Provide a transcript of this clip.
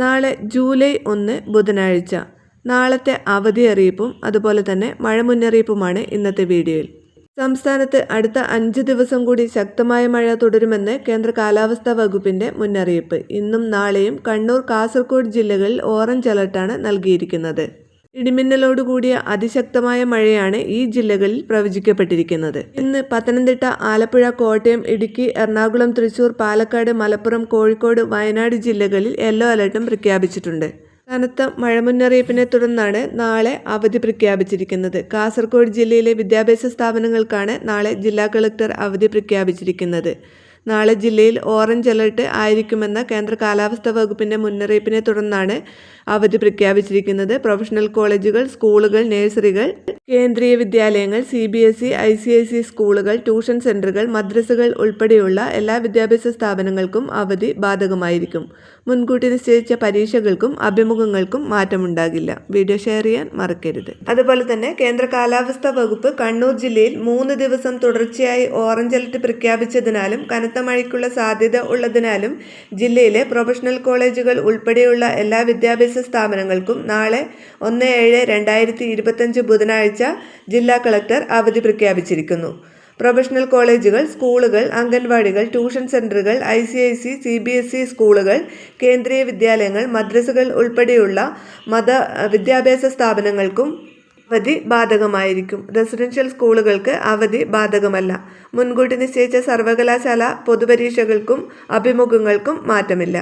നാളെ ജൂലൈ 1 ബുധനാഴ്ച. നാളത്തെ അവധി അറിയിപ്പും അതുപോലെ തന്നെ മഴ മുന്നറിയിപ്പുമാണ് ഇന്നത്തെ വീഡിയോയിൽ. സംസ്ഥാനത്ത് അടുത്ത 5 ദിവസം കൂടി ശക്തമായ മഴ തുടരുമെന്ന് കേന്ദ്ര കാലാവസ്ഥാ വകുപ്പിന്റെ മുന്നറിയിപ്പ്. ഇന്നും നാളെയും കണ്ണൂർ, കാസർഗോഡ് ജില്ലകളിൽ ഓറഞ്ച് അലർട്ടാണ് നൽകിയിരിക്കുന്നത്. ഇടിമിന്നലോടുകൂടിയ അതിശക്തമായ മഴയാണ് ഈ ജില്ലകളിൽ പ്രവചിക്കപ്പെട്ടിരിക്കുന്നത്. ഇന്ന് പത്തനംതിട്ട, ആലപ്പുഴ, കോട്ടയം, ഇടുക്കി, എറണാകുളം, തൃശൂർ, പാലക്കാട്, മലപ്പുറം, കോഴിക്കോട്, വയനാട് ജില്ലകളിൽ യെല്ലോ അലർട്ടും പ്രഖ്യാപിച്ചിട്ടുണ്ട്. കനത്ത മഴ മുന്നറിയിപ്പിനെ തുടർന്നാണ് നാളെ അവധി പ്രഖ്യാപിച്ചിരിക്കുന്നത്. കാസർഗോഡ് ജില്ലയിലെ വിദ്യാഭ്യാസ സ്ഥാപനങ്ങൾക്കാണ് നാളെ ജില്ലാ കളക്ടർ അവധി പ്രഖ്യാപിച്ചിരിക്കുന്നത്. നാളെ ജില്ലയിൽ ഓറഞ്ച് അലർട്ട് ആയിരിക്കുമെന്ന കേന്ദ്ര കാലാവസ്ഥാ വകുപ്പിന്റെ മുന്നറിയിപ്പിനെ തുടർന്നാണ് അവധി പ്രഖ്യാപിച്ചിരിക്കുന്നത്. പ്രൊഫഷണൽ കോളേജുകൾ, സ്കൂളുകൾ, നഴ്സറികൾ, കേന്ദ്രീയ വിദ്യാലയങ്ങൾ, CBSE, ICSE സ്കൂളുകൾ, ട്യൂഷൻ സെന്ററുകൾ, മദ്രസകൾ ഉൾപ്പെടെയുള്ള എല്ലാ വിദ്യാഭ്യാസ സ്ഥാപനങ്ങൾക്കും അവധി ബാധകമായിരിക്കും. മുൻകൂട്ടി നിശ്ചയിച്ച പരീക്ഷകൾക്കും അഭിമുഖങ്ങൾക്കും മാറ്റമുണ്ടാകില്ല. വീഡിയോ ഷെയർ ചെയ്യാൻ മറക്കരുത്. അതുപോലെ തന്നെ കേന്ദ്ര കാലാവസ്ഥാ വകുപ്പ് കണ്ണൂർ ജില്ലയിൽ 3 ദിവസം തുടർച്ചയായി ഓറഞ്ച് അലർട്ട് പ്രഖ്യാപിച്ചതിനാലും കനത്ത മഴയ്ക്കുള്ള സാധ്യത ഉള്ളതിനാലും ജില്ലയിലെ പ്രൊഫഷണൽ കോളേജുകൾ ഉൾപ്പെടെയുള്ള എല്ലാ വിദ്യാഭ്യാസ സ്ഥാപനങ്ങൾക്കും നാളെ 1/7/2025 ബുധനാഴ്ച ജില്ലാ കളക്ടർ അവധി പ്രഖ്യാപിച്ചിരിക്കുന്നു. പ്രൊഫഷണൽ കോളേജുകൾ, സ്കൂളുകൾ, അംഗൻവാടികൾ, ട്യൂഷൻ സെന്ററുകൾ, ICSE, CBSE സ്കൂളുകൾ, കേന്ദ്രീയ വിദ്യാലയങ്ങൾ, മദ്രസകൾ ഉൾപ്പെടെയുള്ള വിദ്യാഭ്യാസ സ്ഥാപനങ്ങൾക്കും അവധി ബാധകമായിരിക്കും. റെസിഡൻഷ്യൽ സ്കൂളുകൾക്ക് അവധി ബാധകമല്ല. മുൻകൂട്ടി നിശ്ചയിച്ച സർവകലാശാല പൊതുപരീക്ഷകൾക്കും അഭിമുഖങ്ങൾക്കും മാറ്റമില്ല.